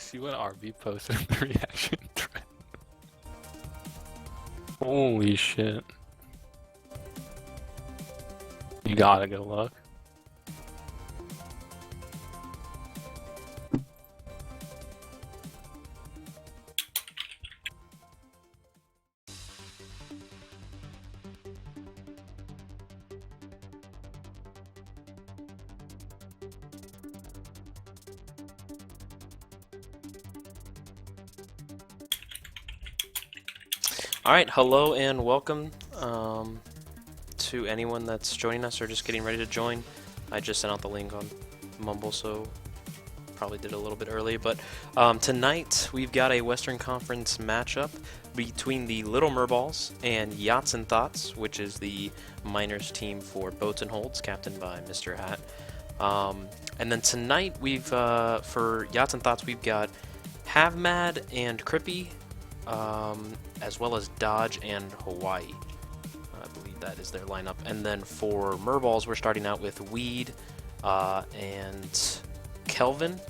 see what RB posted in the reaction thread? Holy shit. You gotta go look. Alright, hello and welcome to anyone that's joining us or just getting ready to join. I just sent out the link on Mumble, so probably did it a little bit early. But tonight we've got a Western Conference matchup between the Little Merballs and Yachts and Thots, which is the minors team for Boats and Holds, captained by Mr. Hat. And then tonight we've, for Yachts and Thots, we've got Havmad and Crippy, as well as Dodge and Hawaii. I believe that is their lineup. And then for Merballs, we're starting out with Weed and Kelvin.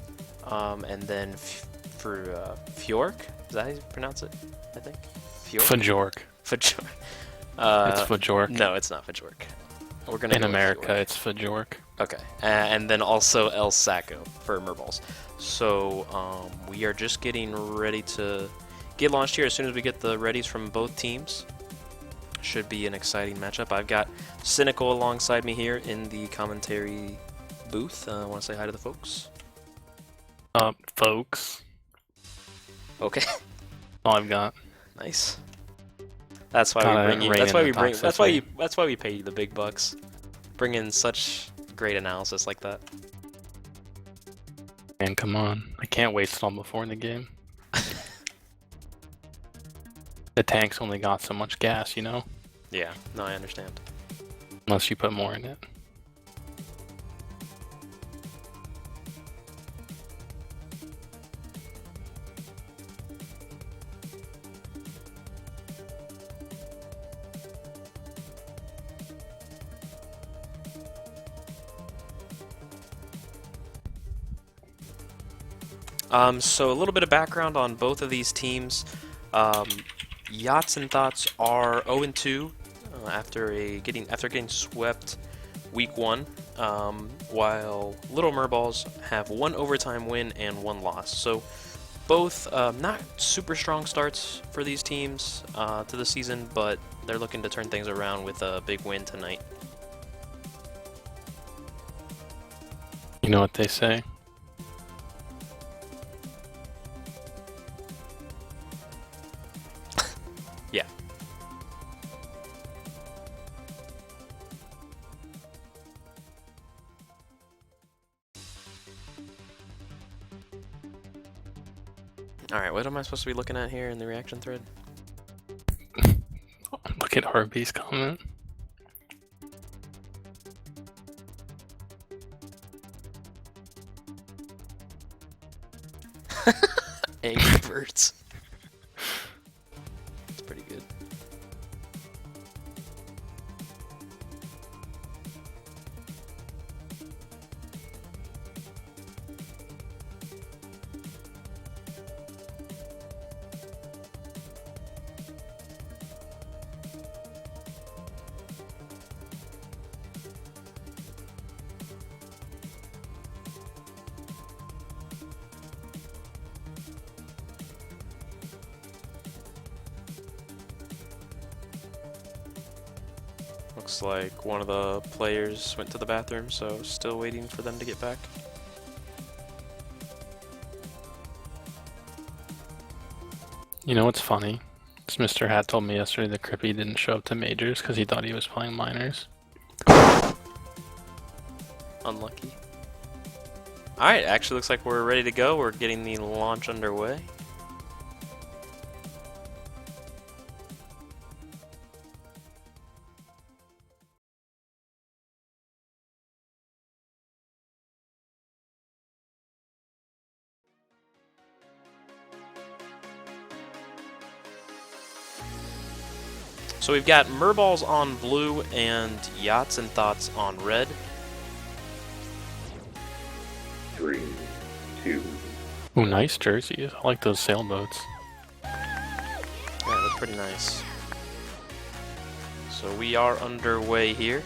And then for Fjork, is that how you pronounce it? I think? Fajork. Fajork. It's Fajork. No, it's not Fajork. We're gonna In go with America, Fjork. it's Fajork. Okay, and then also El Sacco for Merballs. So we are just getting ready to get launched here as soon as we get the readies from both teams. Should be an exciting matchup. I've got Cynical alongside me here in the commentary booth. I want to say hi to the folks. Folks. Okay, All I've got. nice. That's why Gotta we bring you. rein That's in why the we bring. That's why you. toxicity. That's why we pay you the big bucks. Bring in such great analysis like that. Man, come on. I can't waste it all before in the game. The tank's only got so much gas, you know? Yeah, no, I understand. Unless you put more in it. So a little bit of background on both of these teams. Yachts and Thots are 0-2 after getting swept week 1, while Little Merballs have 1 overtime win and 1 loss. So both not super strong starts for these teams to the season, but they're looking to turn things around with a big win tonight. You know what they say? Yeah. Alright, what am I supposed to be looking at here in the reaction thread? Look at Harvey's comment. Angry Birds. That's pretty good. Looks like one of the players went to the bathroom, so still waiting for them to get back. You know what's funny? Is Mr. Hat told me yesterday that Crippy didn't show up to majors because he thought he was playing minors. Unlucky. Alright, actually looks like we're ready to go. We're getting the launch underway. So we've got Merballs on blue and Yachts and Thots on red. 3, 2, Ooh, nice jerseys. I like those sailboats. Yeah, that's pretty nice. So we are underway here.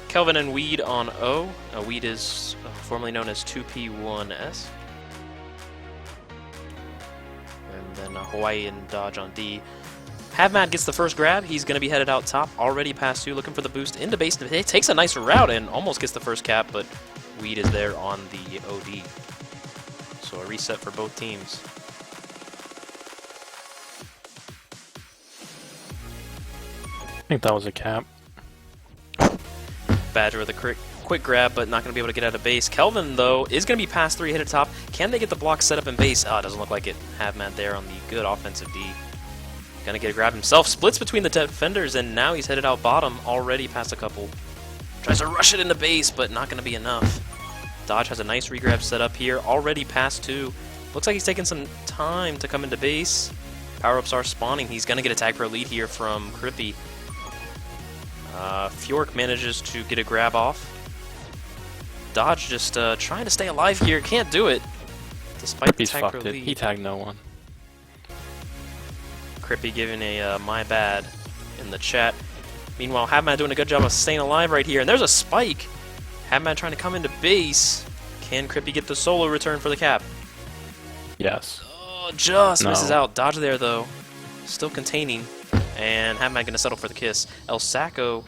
Kelvin and Weed on O. Weed is formerly known as 2P1S. And then Hawaii and Dodge on D. Havmad gets the first grab. He's going to be headed out top. Already past 2, looking for the boost into base. He takes a nice route and almost gets the first cap, but Weed is there on the OD. So a reset for both teams. I think that was a cap. Badger with a quick grab, but not going to be able to get out of base. Kelvin, though, is going to be past 3, hit at top. Can they get the block set up in base? Oh, it doesn't look like it. Havmad there on the good offensive D. Going to get a grab himself. Splits between the defenders, and now he's headed out bottom, already past a couple. Tries to rush it into base, but not going to be enough. Dodge has a nice regrab set up here, already past 2. Looks like he's taking some time to come into base. Power-ups are spawning. He's going to get a tag pro lead here from Crippy. Fjork manages to get a grab off. Dodge just trying to stay alive here. Can't do it. Despite the He's tag pro fucked it. lead. He tagged no one. Crippy giving a my bad in the chat. Meanwhile, Havmad doing a good job of staying alive right here. And there's a spike. Havmad trying to come into base. Can Crippy get the solo return for the cap? Yes. Oh, just No. misses out. Dodge there, though. Still containing. And Havmad going to settle for the kiss. El Sacco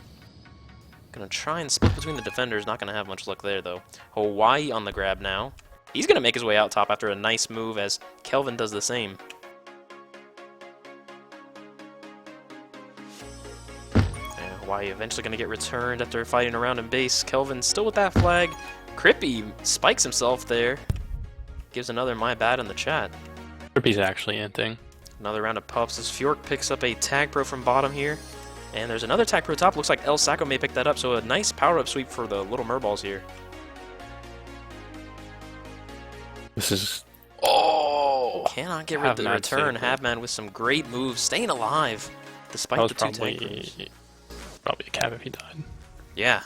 going to try and split between the defenders. Not going to have much luck there, though. Hawaii on the grab now. He's going to make his way out top after a nice move as Kelvin does the same. And Hawaii eventually going to get returned after fighting around in base. Kelvin still with that flag. Crippy spikes himself there. Gives another my bad in the chat. Crippy's actually inting. Another round of pups as Fjork picks up a tag pro from bottom here. And there's another tag pro top. Looks like El Sacco may pick that up, so a nice power-up sweep for the little Merballs here. This is... Oh! Cannot get rid of the Havmad return. saved it. Havman with some great moves, staying alive despite That was the two tag pros. probably a cap if he died. Yeah.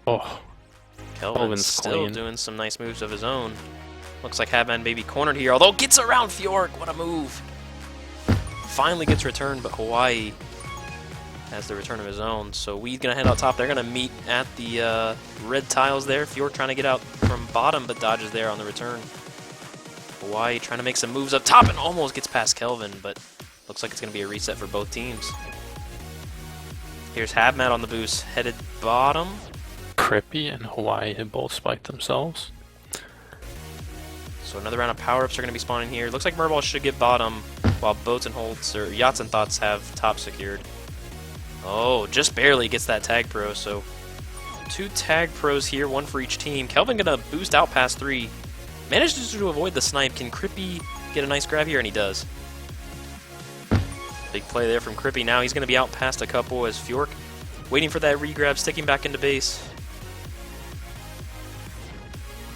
Oh, Kelvin's Kelvin's still clean. doing some nice moves of his own. Looks like Havman may be cornered here, although gets around Fjork. What a move. Finally gets returned, but Hawaii has the return of his own. So Weed's going to head out top. They're going to meet at the red tiles there. Fjork trying to get out from bottom, but dodges there on the return. Hawaii trying to make some moves up top and almost gets past Kelvin, but looks like it's going to be a reset for both teams. Here's Havmad on the boost, headed bottom. Crippy and Hawaii have both spiked themselves. So another round of power-ups are going to be spawning here. Looks like Merballs should get bottom, while Boats and Holds, or Yachts and Thots have top secured. Oh, just barely gets that tag pro, so 2 tag pros here, 1 for each team. Kelvin going to boost out past 3. Manages to avoid the snipe. Can Crippy get a nice grab here? And he does. Big play there from Crippy. Now he's going to be out past a couple as Fjork waiting for that re-grab, sticking back into base.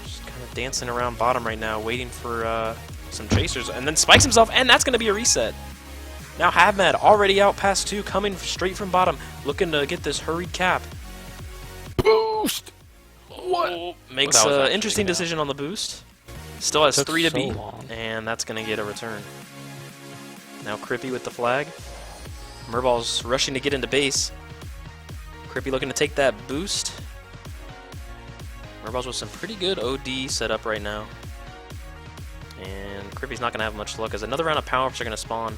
Just kind of dancing around bottom right now, waiting for some chasers, and then spikes himself, and that's going to be a reset. Now Havmad already out past 2, coming straight from bottom, looking to get this hurried cap. Boost! What? Makes That was an actually interesting bad. decision on the boost. Still has Took 3 to so beat, long. and that's going to get a return. Now Crippy with the flag. Merballs rushing to get into base. Crippy looking to take that boost. Merballs with some pretty good OD set up right now. And Crippy's not going to have much luck as another round of power-ups are going to spawn.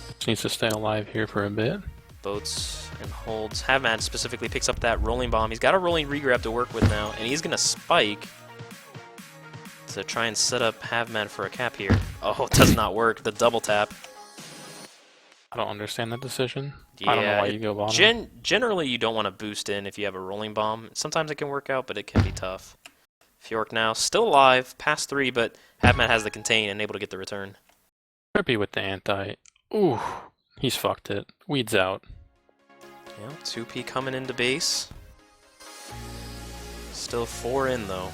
Just needs to stay alive here for a bit. Boats and Holds. Havmad specifically picks up that rolling bomb. He's got a rolling regrab to work with now, and he's going to spike to try and set up Havmad for a cap here. Oh, it does not work. The double tap. I don't understand that decision. Yeah, I don't know why you go bottom. Generally, you don't want to boost in if you have a rolling bomb. Sometimes it can work out, but it can be tough. Fjork now still alive, past 3, but Havmad has the contain and able to get the return. Crippy with the anti. Ooh, he's fucked it. Weed's out. Yeah, 2P coming into base. Still 4 in, though.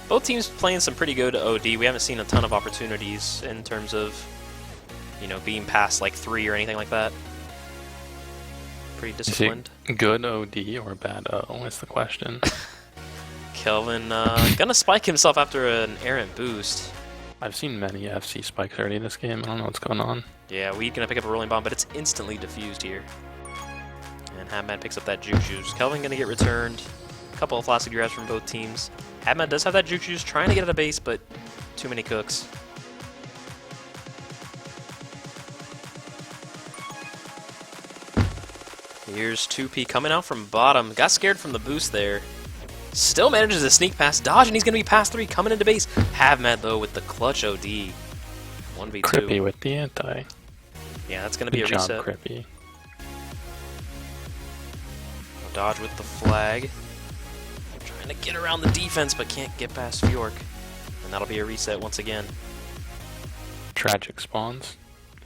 Both teams playing some pretty good OD. We haven't seen a ton of opportunities in terms of, you know, being past like 3 or anything like that. Pretty Is disciplined. it good OD or bad O is the question. Kelvin gonna spike himself after an errant boost. I've seen many FC spikes already this game. I don't know what's going on. Yeah, Weed gonna pick up a rolling bomb, but it's instantly diffused here. And Habmad picks up that Juke Juice. Kelvin gonna get returned. A couple of flaccid grabs from both teams. Habmad does have that Juke Juice, trying to get out of base, but too many cooks. Here's 2P coming out from bottom. Got scared from the boost there. Still manages to sneak past Dodge, and he's going to be past 3 coming into base. Habmad, though, with the clutch OD. 1v2. Crippy with the anti. Yeah, that's going to be a Good reset. job, Crippy. Dodge with the flag. Trying to get around the defense, but can't get past Fjork. And that'll be a reset once again. Tragic spawns.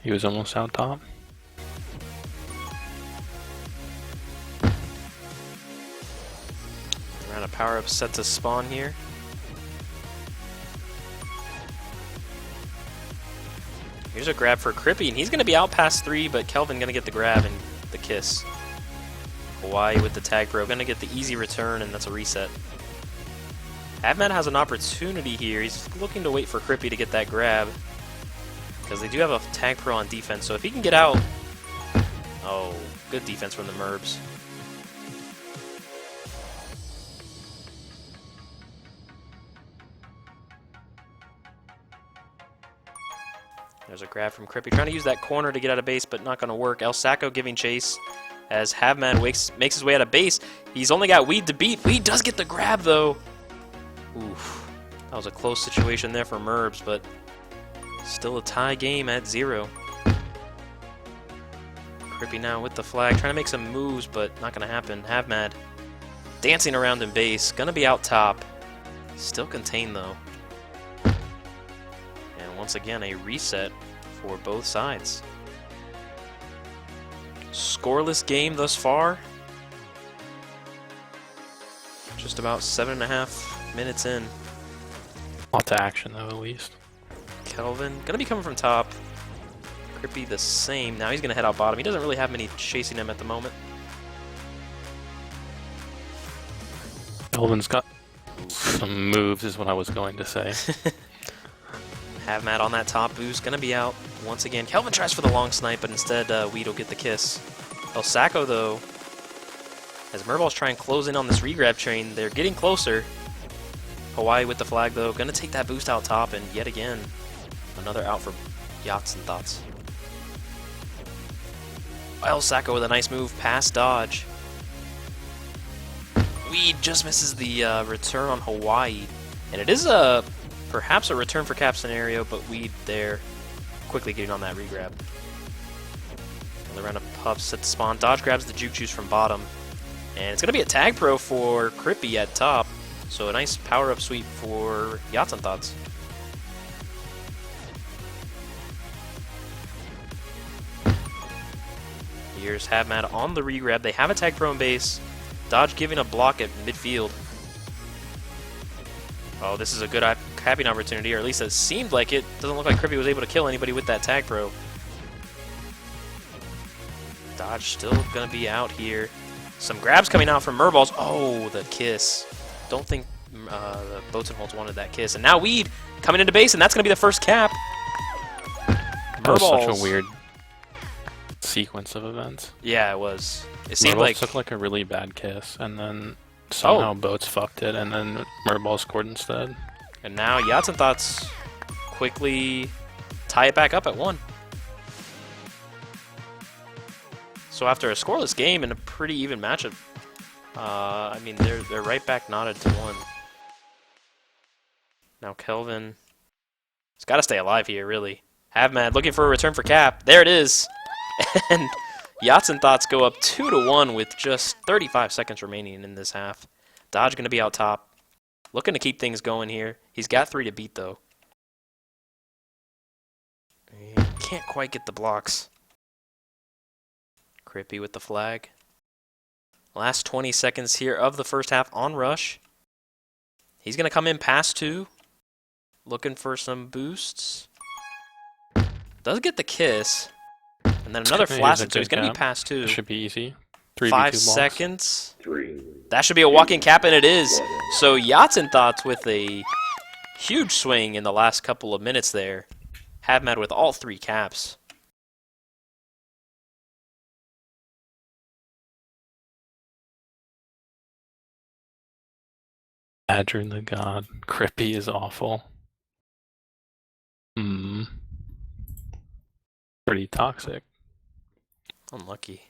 He was almost out top. Round of power-up set to spawn here. Here's a grab for Crippy, and he's going to be out past 3, but Kelvin going to get the grab and the kiss. Hawaii with the tag pro, going to get the easy return, and that's a reset. Habmad has an opportunity here. He's looking to wait for Crippy to get that grab, because they do have a tag pro on defense, so if he can get out... Oh, good defense from the Merbs. There's a grab from Crippy, trying to use that corner to get out of base, but not going to work. El Sacco giving chase as Habmad makes his way out of base. He's only got Weed to beat. Weed does get the grab, though. Oof. That was a close situation there for Merbs, but still a tie game at 0. Crippy now with the flag, trying to make some moves, but not going to happen. Habmad dancing around in base, going to be out top. Still contained, though. Once again, a reset for both sides. Scoreless game thus far. Just about 7.5 minutes in. Lots of action, though, at least. Kelvin gonna be coming from top. Crippy the same. Now he's gonna head out bottom. He doesn't really have many chasing him at the moment. Kelvin's got some moves, is what I was going to say. Habmad on that top boost, gonna be out once again. Kelvin tries for the long snipe, but instead Weed will get the kiss. El Sacco, though, as Merballs try and close in on this regrab train, they're getting closer. Hawaii with the flag, though, gonna take that boost out top, and yet again, another out for Yachts and Thots. El Sacco with a nice move past Dodge. Weed just misses the return on Hawaii, and it is perhaps a return for cap scenario, but Weed there quickly getting on that regrab. Another round of puffs set to spawn. Dodge grabs the Juke Juice from bottom. And it's going to be a tag pro for Crippy at top. So a nice power-up sweep for Yachts and Thots. Here's Habmad on the regrab. They have a tag pro in base. Dodge giving a block at midfield. Oh, this is a good capping opportunity, or at least it seemed like it. Doesn't look like Crippy was able to kill anybody with that tag pro. Dodge still going to be out here. Some grabs coming out from Merballs. Oh, the kiss. Don't think the Boatsenholtz wanted that kiss. And now Weed coming into base, and that's going to be the first cap. That was such a weird sequence of events. Yeah, it was. It seemed Merballs like took like a really bad kiss, and then somehow Boats fucked it, and then Merballs scored instead. And now Yachts and Thots quickly tie it back up at 1. So after a scoreless game and a pretty even matchup, I mean they're right back knotted to 1. Now Kelvin has got to stay alive here, really. Habmad looking for a return for cap. There it is. And Yachts and Thots go up 2-1 with just 35 seconds remaining in this half. Dodge going to be out top. Looking to keep things going here. He's got 3 to beat, though. He can't quite get the blocks. Crippy with the flag. Last 20 seconds here of the first half on Rush. He's going to come in past 2. Looking for some boosts. Does get the kiss. And then another flaccid, so he's going to be past 2. It should be easy. 3v2 5 blocks. seconds. That should be a walking cap, and it is. So Yachts and Thots with a huge swing in the last couple of minutes there. Havmad with all 3 caps. Badger the God. Crippy is awful. Pretty toxic. Unlucky.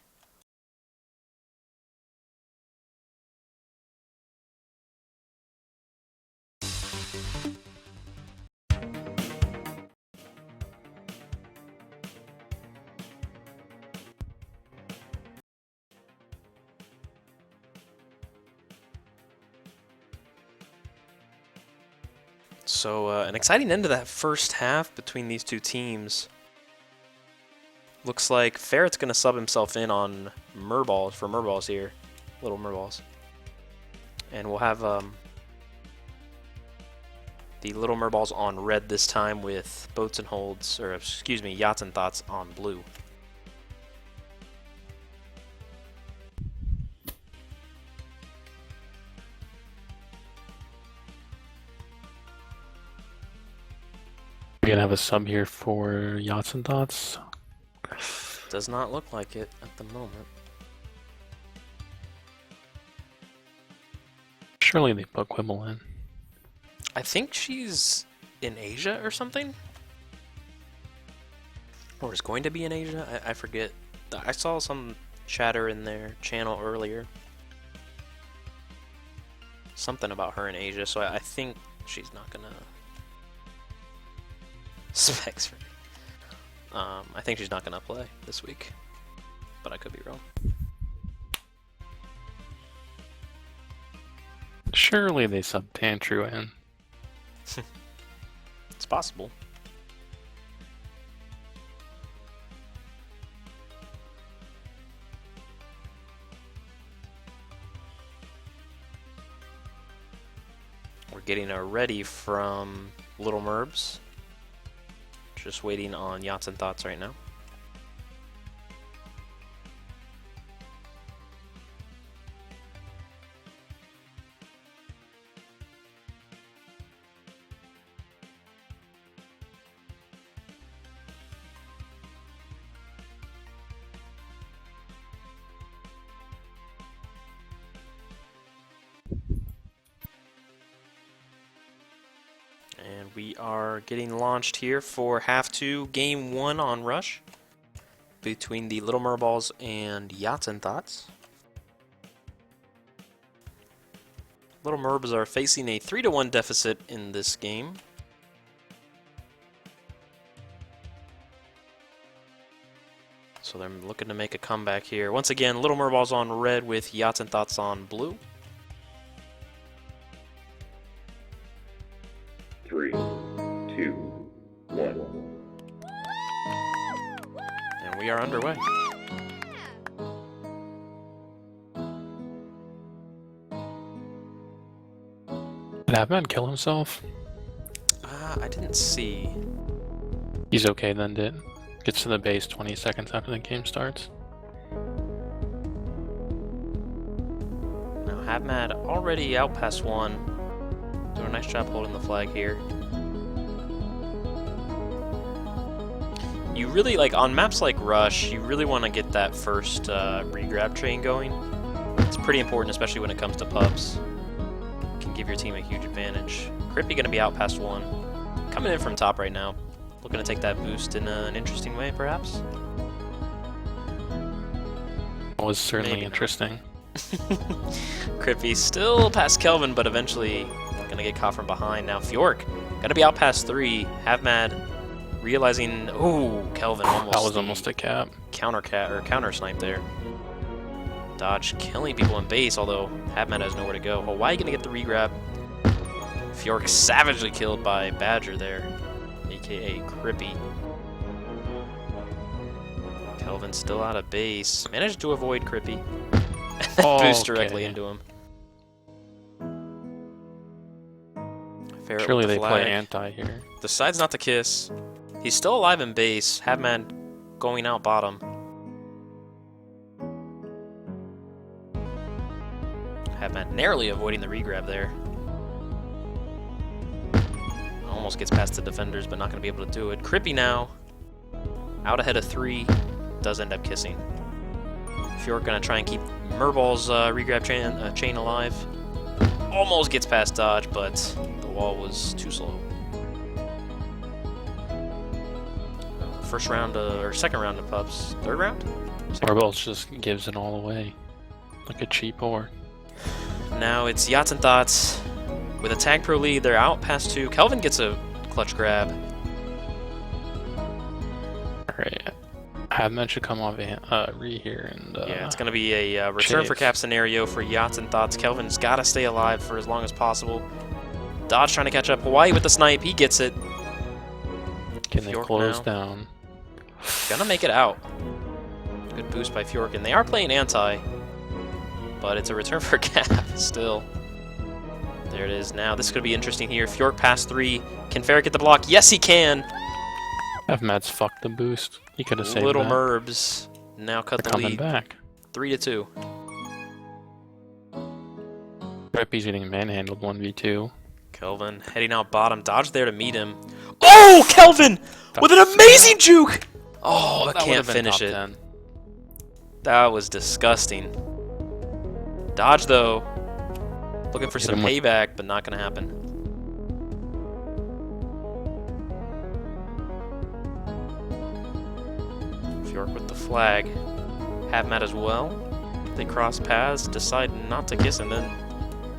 So an exciting end to that first half between these two teams. Looks like Ferret's going to sub himself in on Merballs for Merballs here. Little Merballs. And we'll have the Little Merballs on red this time with Boats and Holds, or excuse me, Yachts and Thots on blue. We're gonna have a sub here for Yachts and Thots. Does not look like it at the moment. Surely they put Quibble in. I think she's in Asia or something? Or is going to be in Asia? I forget. I saw some chatter in their channel earlier. Something about her in Asia, so I think she's not gonna... Specs for me. I think she's not gonna play this week, but I could be wrong. Surely they sub Tantru in. It's possible. We're getting a ready from Little Merbs. Just waiting on Yachts and Thots right now. And we are getting launched here for half 2, game 1 on Rush between the Little Merballs and Yachts and Thots. Little Merbs are facing a 3-1 deficit in this game. So they're looking to make a comeback here. Once again, Little Merballs on red with Yachts and Thots on blue. 3, 2, 1. And we are underway. Did Havman kill himself? I didn't see. He's okay then, did. Gets to the base 20 seconds after the game starts. Now Havmad already out past 1. Doing a nice job holding the flag here. You really, like, on maps like Rush, you really want to get that first regrab train going. It's pretty important, especially when it comes to pubs. It can give your team a huge advantage. Crippy going to be out past 1. Coming in from top right now. Looking to take that boost in an interesting way, perhaps. It was certainly Maybe not. interesting. Crippy still past Kelvin, but eventually gonna get caught from behind. Now Fjork gotta be out past 3. Havmad realizing, oh, Kelvin almost. That was almost a cap. Counter snipe there. Dodge killing people in base, although Havmad has nowhere to go. Oh, why are you gonna get the regrab? Fjork savagely killed by Badger there, aka Crippy. Kelvin still out of base. Managed to avoid Crippy. Boost directly into him. Ferret Surely with the they flag. play anti here. Decides not to kiss. He's still alive in base. Havman going out bottom. Havmat narrowly avoiding the regrab there. Almost gets past the defenders, but not going to be able to do it. Crippy now, out ahead of 3, does end up kissing. Fjord going to try and keep Merballs' regrab chain alive. Almost gets past Dodge, but the wall was too slow. First round, or second round of pups. Third round? Merballs just gives it all away. Like a cheap whore. Now it's Yachts and Thots with a tag pro lead. They're out past 2. Kelvin gets a clutch grab. Alright. Havmat should come off re here and yeah, it's going to be a return for cap scenario for Yachts and Thots. Kelvin's got to stay alive for as long as possible. Dodge trying to catch up. Hawaii with the snipe. He gets it. Can they close down? Gonna make it out. Good boost by Fjork, and they are playing anti, but it's a return for cap still. There it is now. This is gonna be interesting here. Fjork past 3. Can Ferret get the block? Yes, he can. Havmat's fucked the boost. He could have saved Little that. Merbs now cut They're the coming lead. back. 3-2. Preppy's getting manhandled 1v2. Kelvin heading out bottom. Dodge there to meet him. Oh, Kelvin with an amazing juke. Oh, but can't finish it. 10. That was disgusting. Dodge, though, looking for some payback, but not going to happen. Fjork with the flag. Havmat as well. They cross paths, decide not to kiss, and then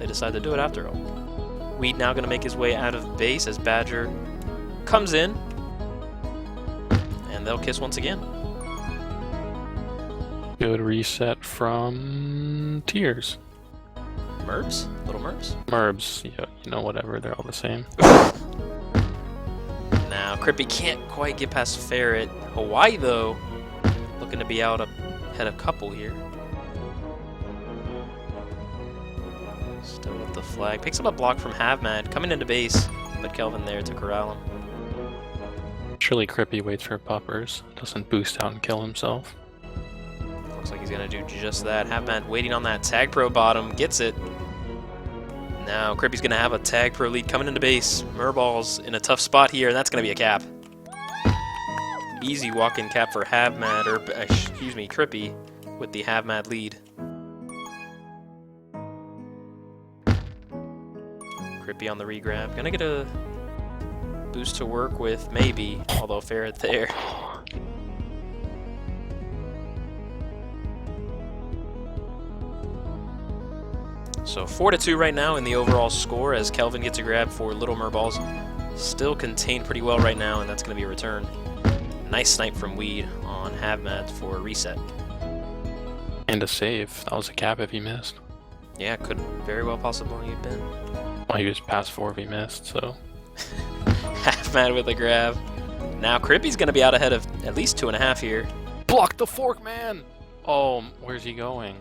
they decide to do it after all. Weed now going to make his way out of base as Badger comes in, and they'll kiss once again. Good reset from Tears. Merbs? Little Merbs? Merbs, yeah, you know, whatever, they're all the same. Now, Crippy can't quite get past Ferret. Hawaii, though, looking to be out ahead of couple here. Still with the flag. Picks up a block from Havmat, coming into base, but Kelvin there to corral him. Surely Crippy waits for puppers, doesn't boost out and kill himself. Looks like he's going to do just that. Havmat waiting on that tag pro bottom, gets it. Now Crippy's going to have a tag pro lead coming into base. Merballs in a tough spot here, and that's going to be a cap. Easy walk-in cap for Havmat, or excuse me, Crippy with the Havmat lead. Crippy on the regrab. Gonna get a boost to work with, maybe, although Ferret there. So 4-2 right now in the overall score as Kelvin gets a grab for Little Merballs. Still contained pretty well right now, and that's going to be a return. Nice snipe from Weed on Havmat for a reset. And a save. That was a cap if he missed. Yeah, could very well possibly have been. Well, he was past 4 if he missed, so. Havmat with a grab. Now Crippy's going to be out ahead of at least 2.5 here. Block the fork, man! Oh, where's he going?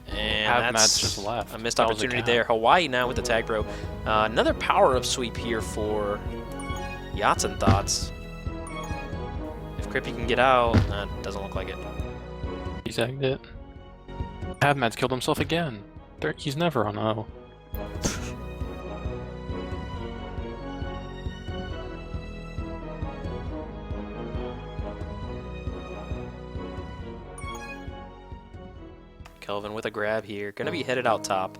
And that's just left. A missed opportunity there. Hawaii now with the tag pro. Another power-up sweep here for Yachts and Thots. If Crippy can get out, doesn't look like it. He's egged it. Havmat's killed himself again. He's never on O. Kelvin with a grab here. Gonna be headed out top.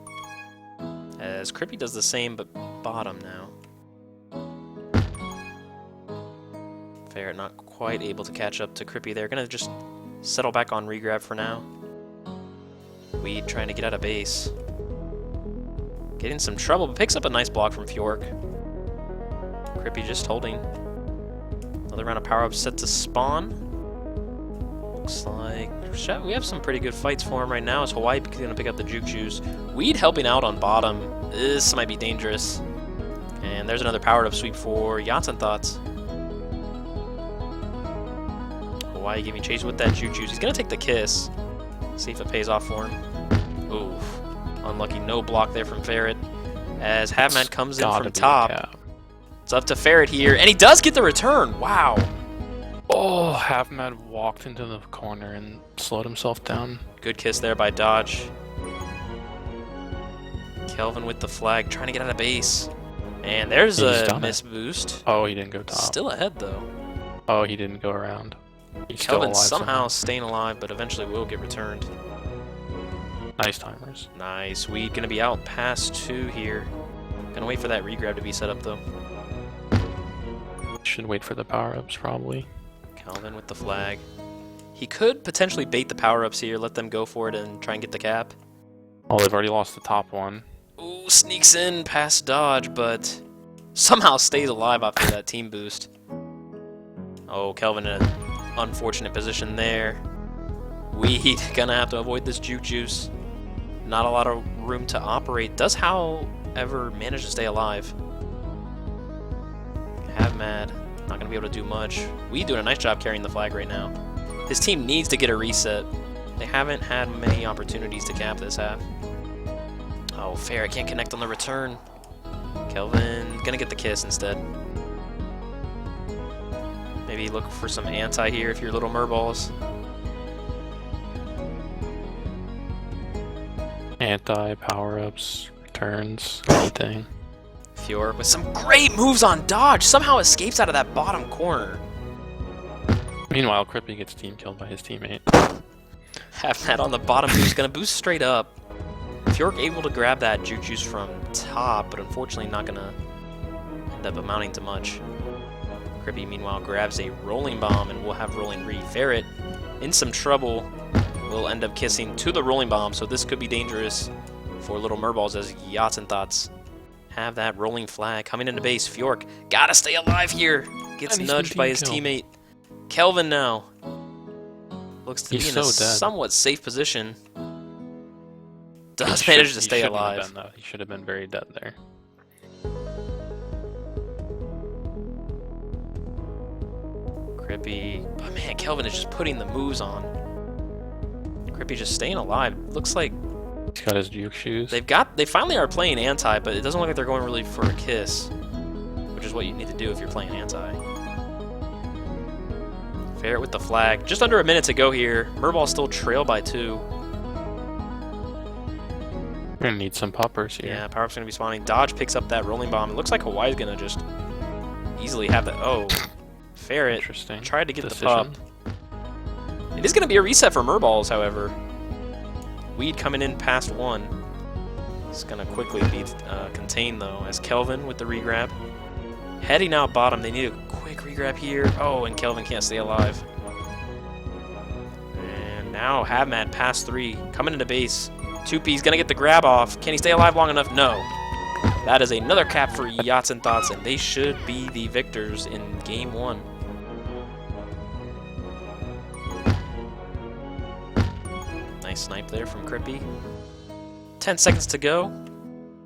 As Crippy does the same, but bottom now. Ferret not quite able to catch up to Crippy there. Gonna just settle back on regrab for now. Weed trying to get out of base. Getting some trouble, but picks up a nice block from Fjork. Crippy just holding. Another round of power-ups set to spawn. Looks like we have some pretty good fights for him right now as Hawaii going to pick up the juke juice. Weed helping out on bottom. This might be dangerous. And there's another powered-up sweep for Yachts and Thots. Hawaii giving chase with that juke juice. He's going to take the kiss. See if it pays off for him. Oof. Unlucky, no block there from Ferret. As Havmat comes in from top. It's up to Ferret here, and he does get the return. Wow. Oh, Havmat walked into the corner and slowed himself down. Good kiss there by Dodge. Kelvin with the flag, trying to get out of base. And there's He's a done miss it. boost. Oh, he didn't go top. Still ahead, though. Oh, he didn't go around. He's still Kelvin alive somehow staying alive, but eventually will get returned. Nice timers. Nice. Weed gonna be out past 2 here. Gonna wait for that regrab to be set up, though. Should wait for the power-ups, probably. Kelvin with the flag. He could potentially bait the power-ups here, let them go for it, and try and get the cap. Oh, they've already lost the top one. Ooh, sneaks in past dodge, but somehow stays alive after that team boost. Oh, Kelvin in an unfortunate position there. Weed gonna have to avoid this juke juice. Not a lot of room to operate. Does, however, manage to stay alive. Have Mad. Not gonna be able to do much. Weed doing a nice job carrying the flag right now. His team needs to get a reset. They haven't had many opportunities to cap this half. Oh, fair. I can't connect on the return. Kelvin gonna get the kiss instead. Maybe look for some anti here if you're little Merballs. Anti, power-ups, returns, anything. Fjord with some great moves on dodge. Somehow escapes out of that bottom corner. Meanwhile, Crippy gets team killed by his teammate. Have that on the bottom boost. Gonna boost straight up. Fjord able to grab that juke juice from top, but unfortunately not gonna end up amounting to much. Crippy, meanwhile, grabs a rolling bomb and will have rolling re. Ferret in some trouble. Will end up kissing to the rolling bomb, so this could be dangerous for little Merballs as Yachts and Thots have that rolling flag coming into base. Fjork gotta stay alive here. Gets nudged by his teammate. Kelvin now looks to be in a somewhat safe position. Does manage to stay alive. He should have been very dead there. Crippy, but man, Kelvin is just putting the moves on. Crippy just staying alive. Looks like he's got his juke shoes. They finally are playing anti, but it doesn't look like they're going really for a kiss, which is what you need to do if you're playing anti. Ferret with the flag. Just under a minute to go here. Merball still trail by 2. We're gonna need some poppers here. Yeah, power-up's gonna be spawning. Dodge picks up that rolling bomb. It looks like Hawaii's gonna just easily have that. Oh, Ferret tried to get the pop. It is gonna be a reset for Merballs, however. Weed coming in past 1. It's gonna quickly be contained though, as Kelvin with the regrab. Heading out bottom, they need a quick regrab here. Oh, and Kelvin can't stay alive. And now Havmad past 3, coming into base. 2P's gonna get the grab off. Can he stay alive long enough? No. That is another cap for Yachts and Thots, and they should be the victors in game 1. Nice snipe there from Crippy. 10 seconds to go.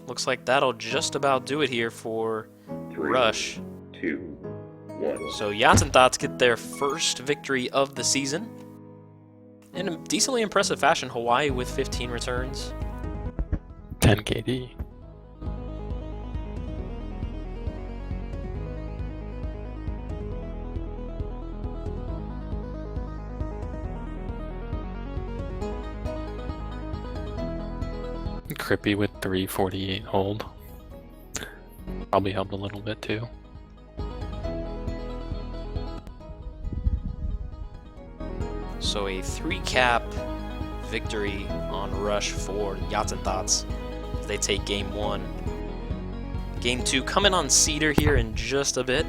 Looks like that'll just about do it here for 3, Rush. 2, 1. So Yachts and Thots get their first victory of the season. In a decently impressive fashion, Hawaii with 15 returns. 10 KD. Crippy with 348 hold. Probably helped a little bit too. So a 3-cap victory on Rush for Yachts and Thots as they take game 1. Game 2 coming on Cedar here in just a bit.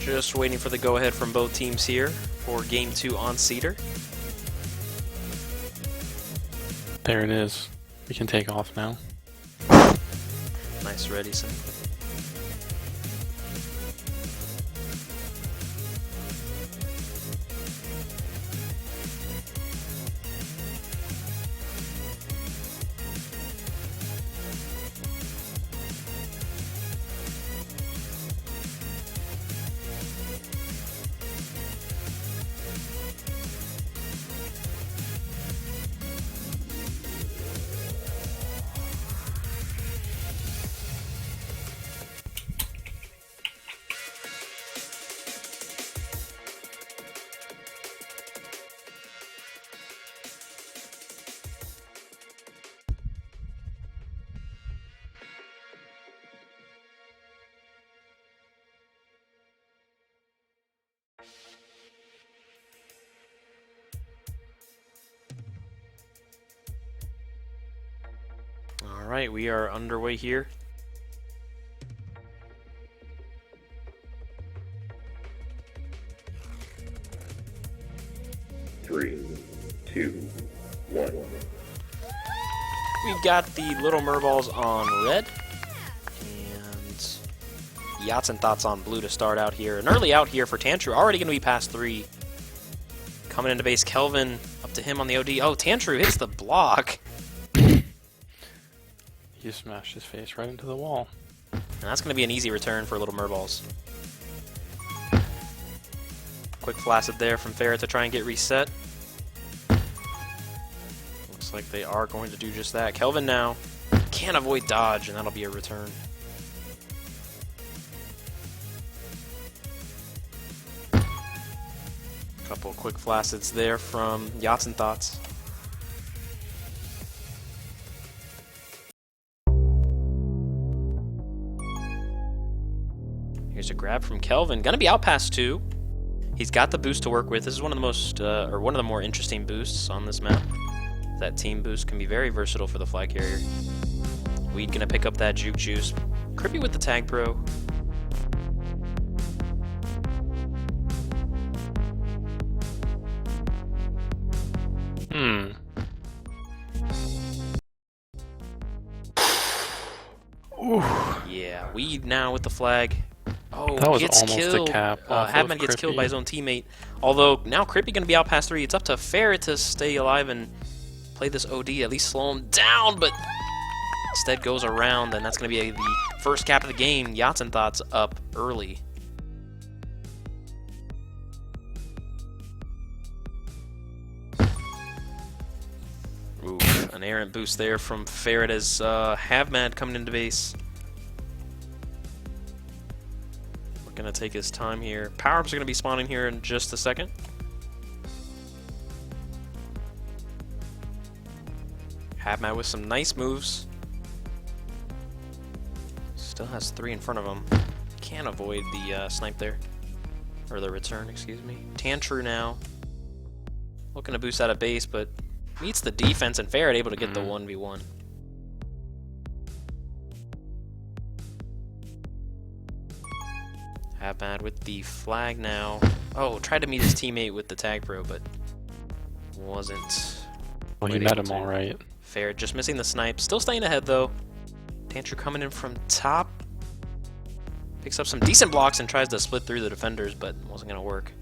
Just waiting for the go-ahead from both teams here for Game 2 on Cedar. There it is. We can take off now. Nice ready, son. Alright, we are underway here. Three, two, one. We've got the little Merballs on red, and Yachts and Thots on blue to start out here. An early out here for Tantru, already going to be past 3. Coming into base, Kelvin, up to him on the OD. Oh, Tantru hits the block. He just smashed his face right into the wall. And that's going to be an easy return for little Merballs. Quick flaccid there from Ferret to try and get reset. Looks like they are going to do just that. Kelvin now can't avoid dodge, and that'll be a return. Couple quick flaccids there from Yachts and Thots. Here's a grab from Kelvin. Gonna be out past 2. He's got the boost to work with. This is one of the most, or one of the more interesting boosts on this map. That team boost can be very versatile for the flag carrier. Weed gonna pick up that juke juice. Crippy with the tag pro. Ooh. Yeah, Weed now with the flag. Oh, That was gets almost killed. a cap off of Hadman gets killed by his own teammate. Although now Crippy gonna be out past 3. It's up to Ferret to stay alive and play this OD, at least slow him down, but instead goes around, and that's gonna be the first cap of the game. Yachts and Thots up early. Ooh, an errant boost there from Ferret as Havmad coming into base. Gonna take his time here. Power-ups are gonna be spawning here in just a second. Havmad with some nice moves. Still has 3 in front of him. Can't avoid the snipe there. Or the return, excuse me. Tantru now. Looking to boost out of base, but meets the defense, and Ferret able to get the 1v1. Havmad with the flag now. Oh, tried to meet his teammate with the tag pro, but wasn't. Well, he met him all right. Ferret just missing the snipe. Still staying ahead, though. Tantru coming in from top. Picks up some decent blocks and tries to split through the defenders, but wasn't going to work.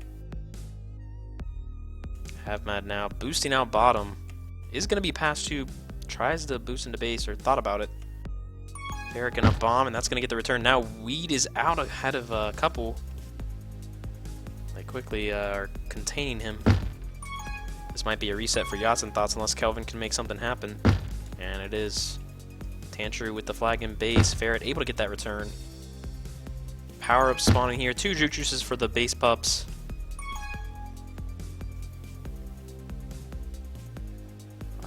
Havmad now boosting out bottom. Is going to be past 2. Tries to boost into base, or thought about it. Ferret gonna bomb, and that's gonna get the return. Now Weed is out ahead of a couple. They quickly are containing him. This might be a reset for Yachts and Thots unless Kelvin can make something happen. And it is. Tantru with the flag in base. Ferret able to get that return. Power-up spawning here. 2 juke juices for the base pups.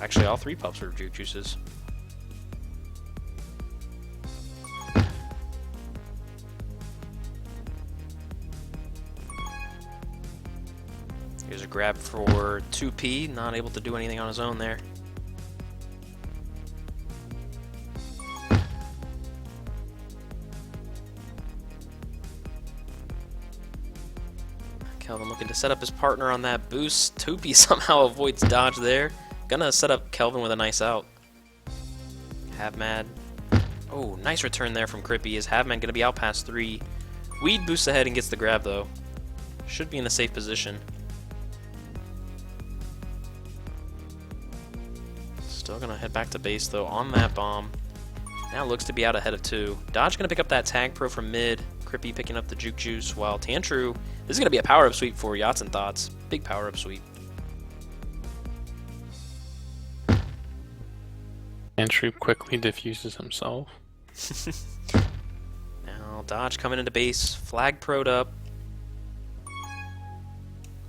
Actually, all 3 pups are juke juices. Here's a grab for 2P, not able to do anything on his own there. Kelvin looking to set up his partner on that boost. 2P somehow avoids dodge there. Gonna set up Kelvin with a nice out. Havmad. Oh, nice return there from Crippy. Is Havmad gonna be out past 3? Weed boosts ahead and gets the grab though. Should be in a safe position. Still gonna head back to base though on that bomb. Now looks to be out ahead of 2. Dodge gonna pick up that tag pro from mid. Crippy picking up the juke juice while Tantru. This is gonna be a power up sweep for Yachts and Thots. Big power up sweep. Tantru quickly diffuses himself. Now Dodge coming into base. Flag pro'd up.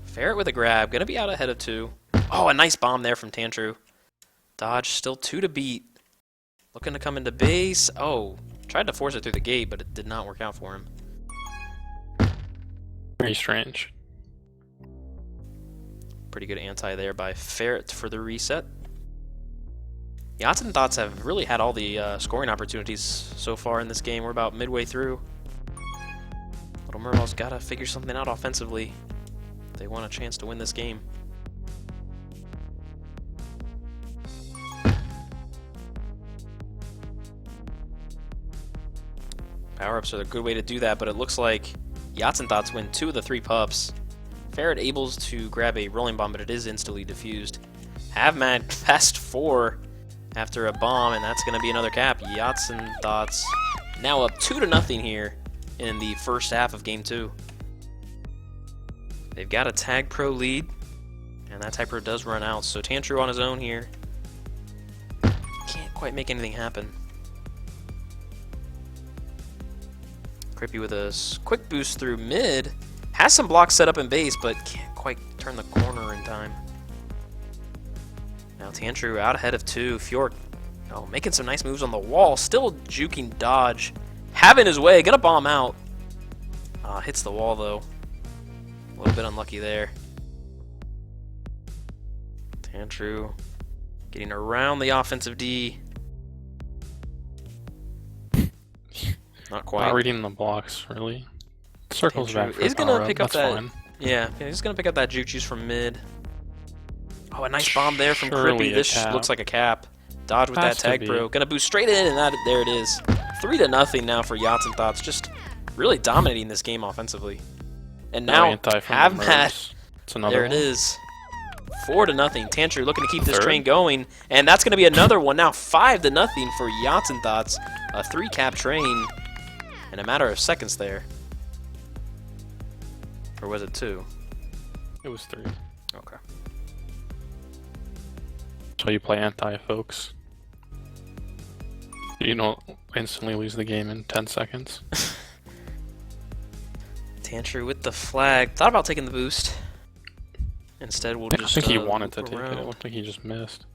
Ferret with a grab. Gonna be out ahead of 2. Oh, a nice bomb there from Tantru. Dodge still 2 to beat. Looking to come into base. Oh, tried to force it through the gate, but it did not work out for him. Very strange. Pretty good anti there by Ferret for the reset. Yachts and Thots have really had all the scoring opportunities so far in this game. We're about midway through. Little Merballs gotta figure something out offensively if they want a chance to win this game. Power-ups are a good way to do that, but it looks like Yachts and Thots win 2 of the 3 pups. Ferret able to grab a rolling bomb, but it is instantly diffused. Havmad past 4 after a bomb, and that's going to be another cap. Yachts and Thots now up 2-0 here in the first half of Game 2. They've got a tag pro lead, and that tag pro does run out, so Tantru on his own here. Can't quite make anything happen. Crippy with a quick boost through mid. Has some blocks set up in base, but can't quite turn the corner in time. Now Tantru out ahead of 2. Fjord, oh, making some nice moves on the wall. Still juking Dodge. Having his way. Gonna bomb out. Hits the wall, though. A little bit unlucky there. Tantru getting around the offensive D. Not quite. Not reading the blocks, really. Circles Tantru back for is gonna power pick up that's that. fine. Yeah, he's gonna pick up that juke juice from mid. Oh, a nice bomb there from Surely Crippy. a This cap. looks like a cap. Dodge with Has that to tag be. pro. Gonna boost straight in, and there it is. 3-0 now for Yachts and Thots. Just really dominating this game offensively. And now anti from the Havmad. Merballs. It's another There it one. is. 4-0. Tantru looking to keep this Third. train going, and that's gonna be another one. Now 5-0 for Yachts and Thots. A 3-cap train in a matter of seconds there. Or was it 2? It was 3. Okay. So you play anti, folks. You don't instantly lose the game in 10 seconds. Tantru with the flag. Thought about taking the boost. Instead, we'll I just. think he wanted to loop take it. It around. looked like he just missed.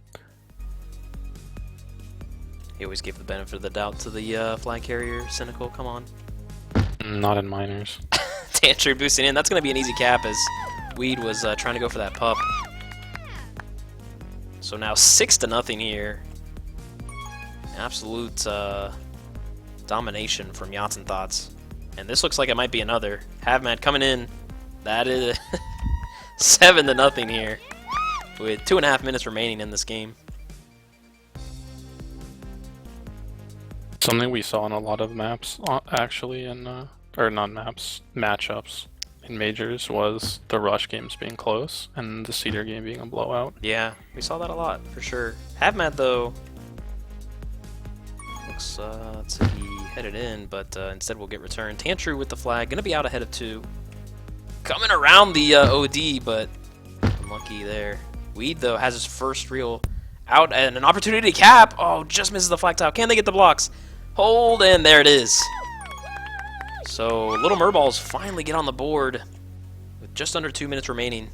He always gave the benefit of the doubt to the flag carrier. Cynical, come on. Not in minors. Tantru boosting in. That's going to be an easy cap as Weed was trying to go for that pup. So now 6-0 here. Absolute domination from Yachts and Thots. And this looks like it might be another. Havmad coming in. That is 7-0 here. With 2.5 minutes remaining in this game. Something we saw in a lot of maps, actually, or not maps, matchups in majors was the rush games being close and the cedar game being a blowout. Yeah, we saw that a lot, for sure. Havmad, though, looks to be headed in, but instead we'll get returned. Tantru with the flag, gonna be out ahead of 2. Coming around the OD, but unlucky there. Weed, though, has his first real out and an opportunity to cap. Oh, just misses the flag tile. Can they get the blocks? Hold, and there it is. So, Little Merballs finally get on the board with just under 2 minutes remaining.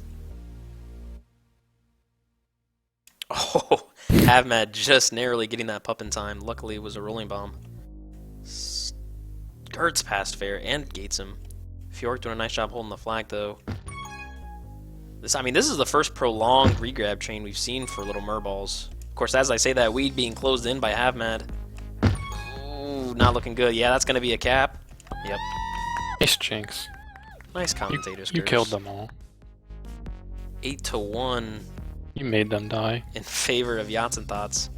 Oh, Havmad just narrowly getting that pup in time. Luckily, it was a rolling bomb. Skirts past Fair and gates him. Fjork doing a nice job holding the flag, though. I mean, this is the first prolonged regrab chain we've seen for Little Merballs. Of course, as I say that, weed being closed in by Havmad. Ooh, not looking good. Yeah, that's going to be a cap. Yep. Nice Jinx. Nice commentators. You killed them all. 8-1 You made them die. in favor of Yachts and Thots.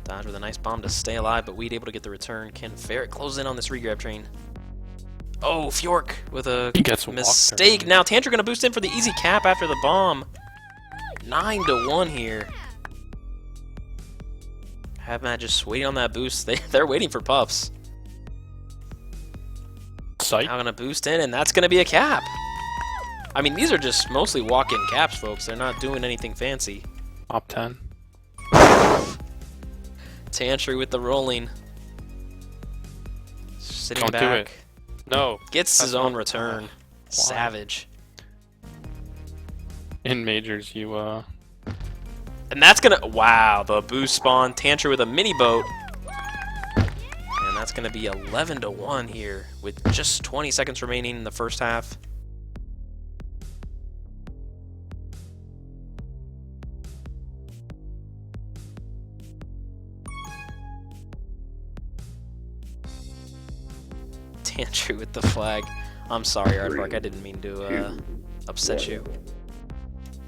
Dodge with a nice bomb to stay alive, but we'd able to get the return. Can Ferret close in on this regrab train? Oh, Fjork with a He gets mistake. walked Now Tantra gonna boost in for the easy cap after the bomb. 9-1 here. Havmad just waiting on that boost. They're waiting for pups. Sight. Now gonna boost in, and that's gonna be a cap. I mean, these are just mostly walk-in caps, folks. They're not doing anything fancy. Top 10. Tantry with the rolling. Sitting Don't back. do it. No. Gets That's his own not- return. Why? Savage. In majors, you And that's gonna... Wow, the boost spawn. Tantry with a mini boat. And that's gonna be 11-1 here with just 20 seconds remaining in the first half. Tantry with the flag. I'm sorry, Aardvark. I didn't mean to upset you.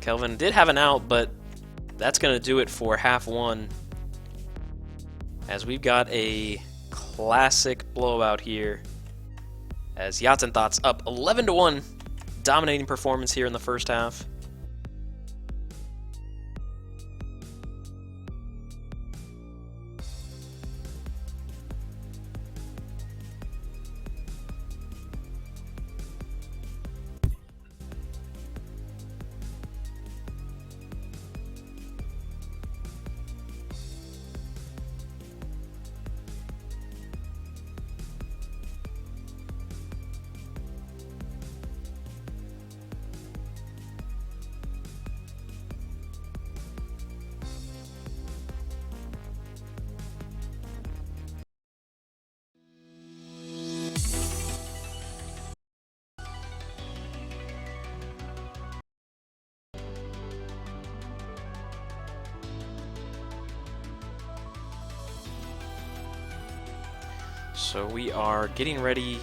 Kelvin did have an out, but that's going to do it for half one. As we've got a classic blowout here. As Yachts and Thots up 11-1. Dominating performance here in the first half. So we are getting ready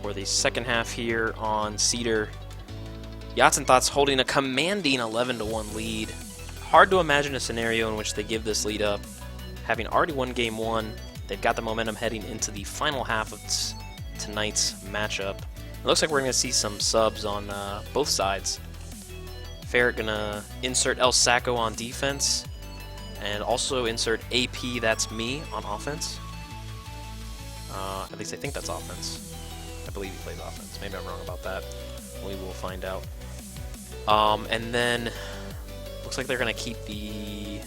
for the second half here on Cedar. Yachts and Thots holding a commanding 11-1 lead. Hard to imagine a scenario in which they give this lead up. Having already won game one, they've got the momentum heading into the final half of tonight's matchup. It looks like we're going to see some subs on both sides. Ferret going to insert El Sacco on defense, and also insert AP, that's me, on offense. At least I think that's offense. I believe he plays offense. Maybe I'm wrong about that. We will find out. And then, looks like they're going to keep the...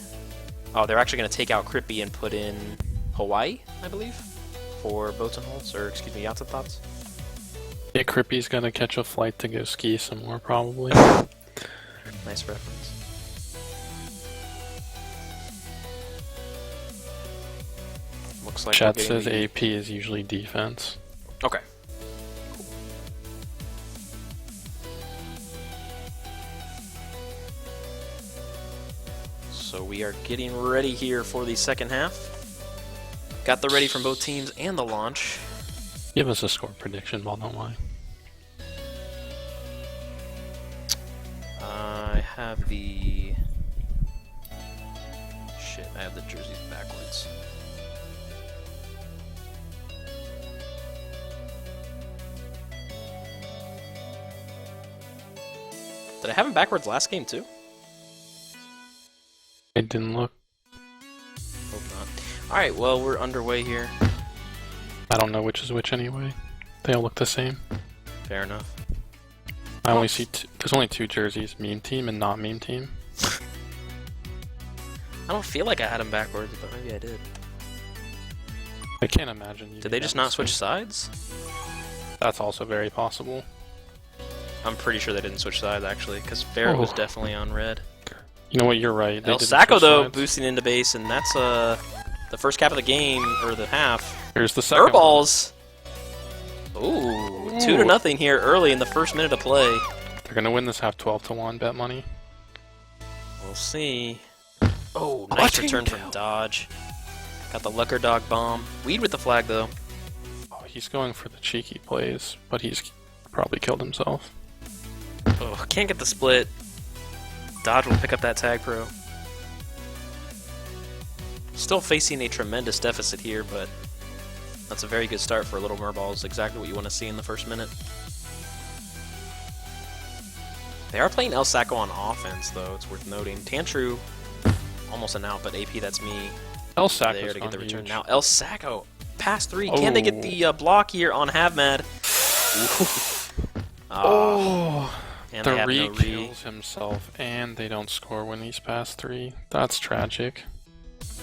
Oh, they're actually going to take out Crippy and put in Hawaii, I believe, for boats and holds, or excuse me, Yachts and Thots. Yeah, Crippy's gonna catch a flight to go ski somewhere, probably. Nice reference. Looks like Chat we're getting says the... AP is usually defense. Okay. So we are getting ready here for the second half. Got the ready from both teams and the launch. Give us a score prediction, Ball, don't lie. I have the... Shit, I have the jerseys backwards. Did I have them backwards last game too? I didn't look. Hope not. Alright, well, we're underway here. I don't know which is which anyway. They all look the same. Fair enough. I only see there's only two jerseys, meme team and not meme team. I don't feel like I had them backwards, but maybe I did. I can't imagine you. Did they just not switch sides? That's also very possible. I'm pretty sure they didn't switch sides, actually, because Barrett was definitely on red. You know what? You're right. They El didn't Sacco, switch though, sides. boosting into base, and that's the first cap of the game, or the half. Here's the second. Merballs! Ooh, 2-0 here early in the first minute of play. They're gonna win this half 12-1 bet money. We'll see. Oh, nice return from Dodge. Got the Lucker Dog bomb. Weed with the flag, though. Oh, he's going for the cheeky plays, but he's probably killed himself. Oh, can't get the split. Dodge will pick up that tag pro. Still facing a tremendous deficit here, but that's a very good start for Little Merballs. Exactly what you want to see in the first minute. They are playing El Sacco on offense, though. It's worth noting. Tantru, almost an out, but AP, that's me. El Sacco's There to get the gone return. huge. Now El Sacco, pass 3. Can they get the block here on Havmad? Oh, and the they have re no re. kills himself, and they don't score when he's past 3. That's tragic.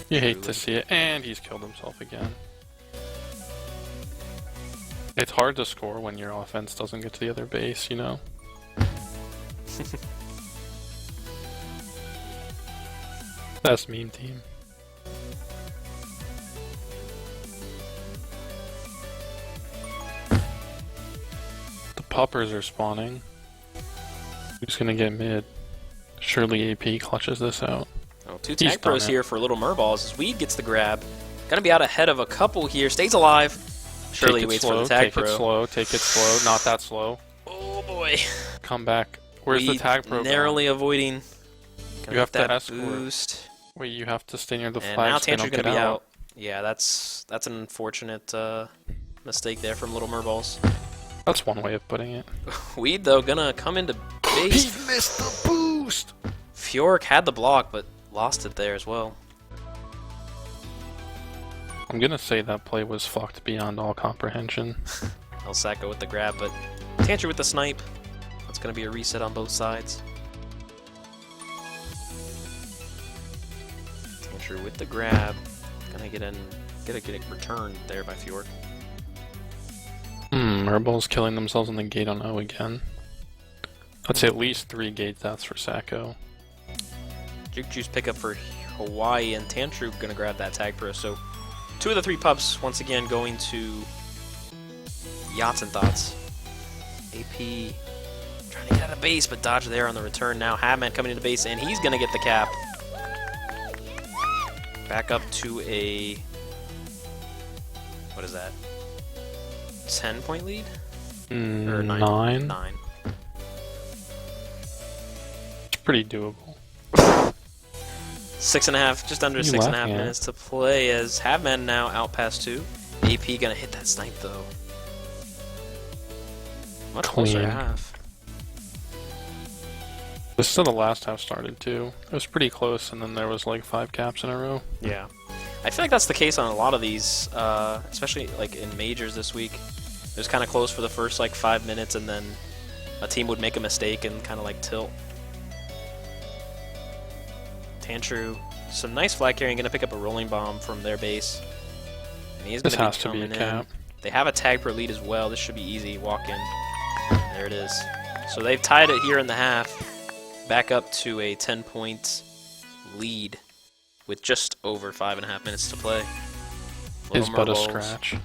You hate to see it, and he's killed himself again. It's hard to score when your offense doesn't get to the other base, you know? That's meme team. The poppers are spawning. Who's gonna get mid? Surely AP clutches this out. Oh, 2 He's tag pros done it. here for Little Merballs as Weed gets the grab. Gonna be out ahead of a couple here. Stays alive. Surely Take it waits slow, for the tag take pro. it slow, take it slow. Not that slow. Oh boy. Come back. Where's the Weed tag pro? narrowly avoiding. Gonna You have get to that escort. boost. Wait, you have to stay near the And flag now so they Tantru's don't gonna get be out. out. Yeah, that's an unfortunate mistake there from Little Merballs. That's one way of putting it. Weed though gonna come into He base. missed the boost! Fjork had the block but lost it there as well. I'm gonna say that play was fucked beyond all comprehension. El Sacco with the grab, but Tantru with the snipe. That's gonna be a reset on both sides. Tantru with the grab. Gonna get it returned there by Fjork. Merballs killing themselves on the gate on O again. I'd say at least 3 gate deaths for Sacco. Juke Juice pickup for Hawaii, and Tantru gonna grab that tag pro. So 2 of the 3 pups once again going to Yachts and Thots. AP trying to get out of base, but Dodge there on the return. Now Havman coming into base, and he's gonna get the cap. Back up to a, what is that? 10-point lead? Or 9? 9. It's pretty doable. 6.5, just under What are you 6.5 laughing at? minutes to play as Havman now out past 2. AP gonna hit that snipe though. Much closer Clean. half. This is how the last half started too. It was pretty close, and then there was like 5 caps in a row. Yeah. I feel like that's the case on a lot of these, especially like in majors this week. It was kind of close for the first like 5 minutes, and then a team would make a mistake and kind of like tilt. Tantru, some nice flag carrying, gonna pick up a rolling bomb from their base. And he's This gonna has to be a coming cap. in. They have a tag per lead as well. This should be easy. Walk in. There it is. So they've tied it here in the half. Back up to a 10-point lead with just over 5.5 minutes to play. Is Little but a Merballs. scratch.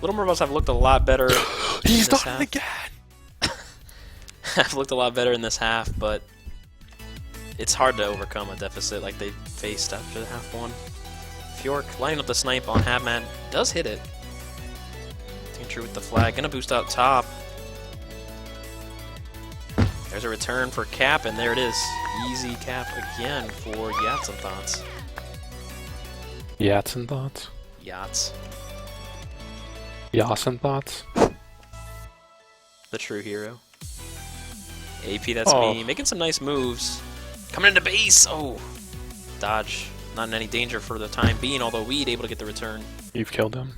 Little Merballs have looked a lot better. He's this done it half. again! Have looked a lot better in this half, but it's hard to overcome a deficit like they faced after the half one. Fjork lining up the snipe on Havman. Does hit it. Tantru with the flag. Gonna boost out top. There's a return for cap, and there it is. Easy cap again for Yachts and Thots. Yachts and thoughts? Yachts. Yachts and thoughts? The true hero. AP, that's Oh. me. Making some nice moves. Coming into base. Oh. Dodge. Not in any danger for the time being, although Weed able to get the return. You've killed him.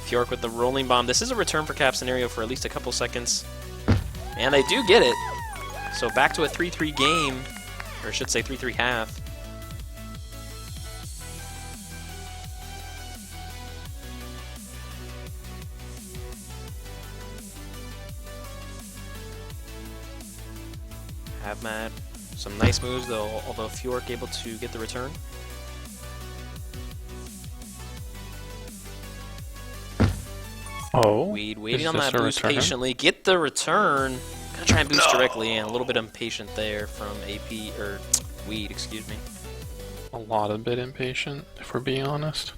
Fjork with the rolling bomb. This is a return for cap scenario for at least a couple seconds. And they do get it. So back to a 3-3 game. Or I should say 3-3 half. Have Mad. Some nice moves though, although Fjork able to get the return. Oh, Weed waiting is on this that a boost return? patiently. Get the return. Gonna try and boost directly, and a little bit impatient there from AP, or Weed, excuse me. A lot of bit impatient, if we're being honest.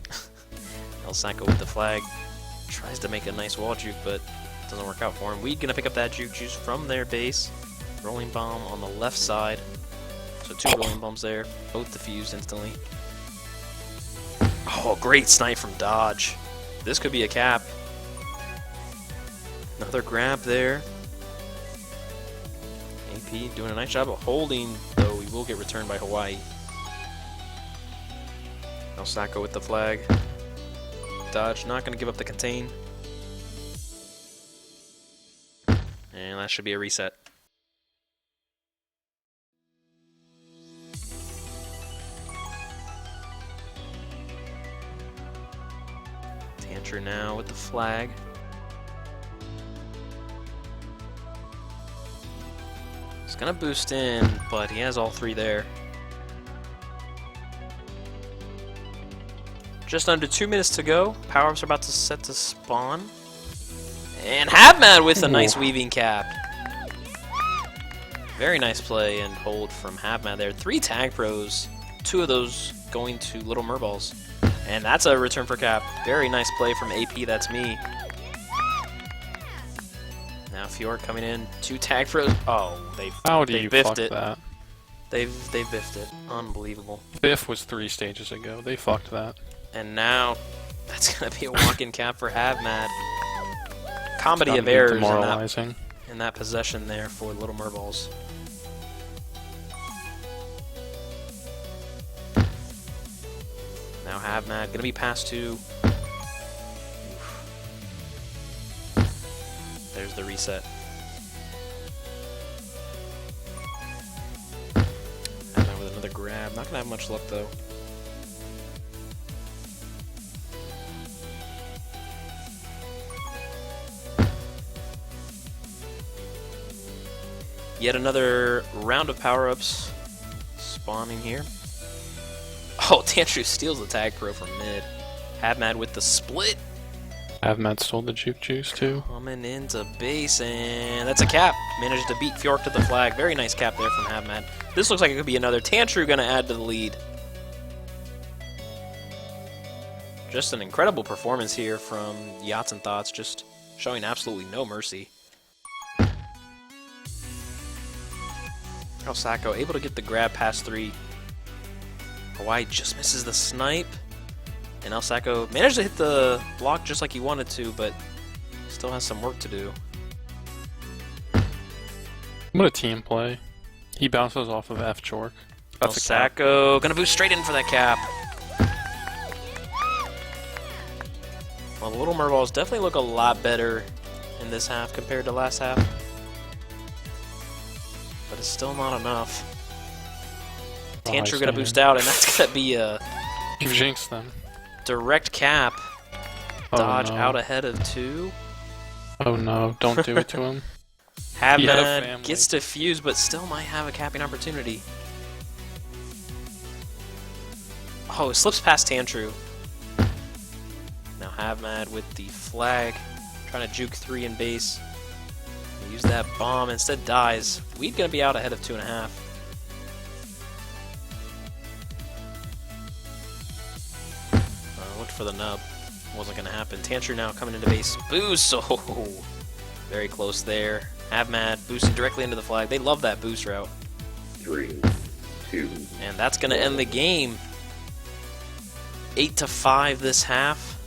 El Sacco with the flag. Tries to make a nice wall juke, but doesn't work out for him. Weed gonna pick up that juke juice from their base. Rolling bomb on the left side. So 2 rolling bombs there, both defused instantly. Oh, great snipe from Dodge. This could be a cap. Another grab there. AP doing a nice job of holding, though he will get returned by Hawaii. El Sacco with the flag. Dodge not going to give up the contain. And that should be a reset. Tantru now with the flag. He's gonna boost in, but he has all 3 there. Just under 2 minutes to go. Power-ups are about to set to spawn. And Havmad with a nice weaving cap. Very nice play and hold from Havmad there. 3 tag pros, 2 of those going to Little Merballs. And that's a return for cap. Very nice play from AP, that's me. Now Fjord coming in, 2 tag pros. Oh, How do they you biffed fuck it. that? They biffed it. Unbelievable. Biff was 3 stages ago. They fucked that. And now that's gonna be a walk-in cap for Havmad. Comedy Gotta of be errors demoralizing. in that possession there for Little Merballs. Now Havmad gonna be passed to. There's the reset. Havmad with another grab. Not gonna have much luck though. Yet another round of power-ups spawning here. Oh, Tantru steals the tag pro from mid. Havmad with the split. Havmad stole the juke juice too. Coming into base, and that's a cap. Managed to beat Fjork to the flag. Very nice cap there from Havmad. This looks like it could be another. Tantru gonna add to the lead. Just an incredible performance here from Yachts and Thots, just showing absolutely no mercy. El Sacco able to get the grab past 3. Hawaii just misses the snipe. And El Sacco managed to hit the block just like he wanted to, but still has some work to do. What a team play. He bounces off of F Chork. El That's a cap. Sacco gonna boost straight in for that cap. Well, the Little Merballs definitely look a lot better in this half compared to last half. But it's still not enough. Tantru gonna boost out, and that's gonna be a You've jinxed them. direct cap. Oh, Dodge no. out ahead of 2. Oh no, don't do it to him. He had a Havmad family. gets to fuse, but still might have a capping opportunity. Oh, it slips past Tantru. Now Havmad with the flag, trying to juke 3 in base. Use that bomb, instead dies. Weed gonna be out ahead of 2.5. Looked for the nub. Wasn't gonna happen. Tantru now coming into base. Boost! Oh, very close there. Havmad boosting directly into the flag. They love that boost route. 3, 2, And that's gonna end the game. 8-5 this half.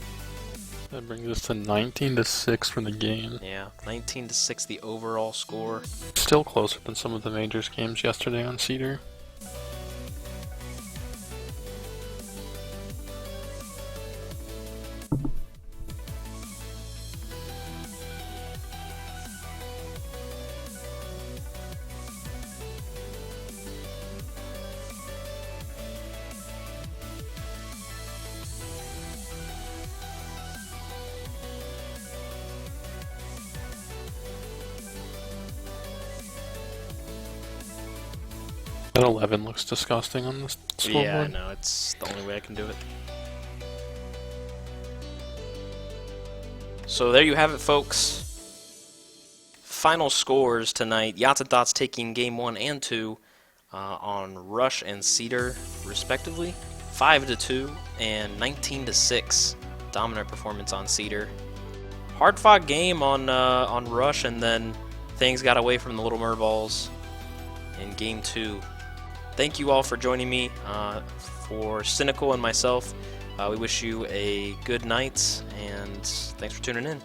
That brings us to 19-6 for the game. Yeah, 19-6 the overall score. Still closer than some of the majors games yesterday on Cedar. That 11 looks disgusting on this scoreboard. Yeah, I know. It's the only way I can do it. So there you have it, folks. Final scores tonight. Yachts and Thots taking game 1 and 2 on Rush and Cedar, respectively. 5-2 and 19-6. Dominant performance on Cedar. Hard-fought game on Rush, and then things got away from the Little Merballs in game 2. Thank you all for joining me. For Cynical and myself, we wish you a good night, and thanks for tuning in.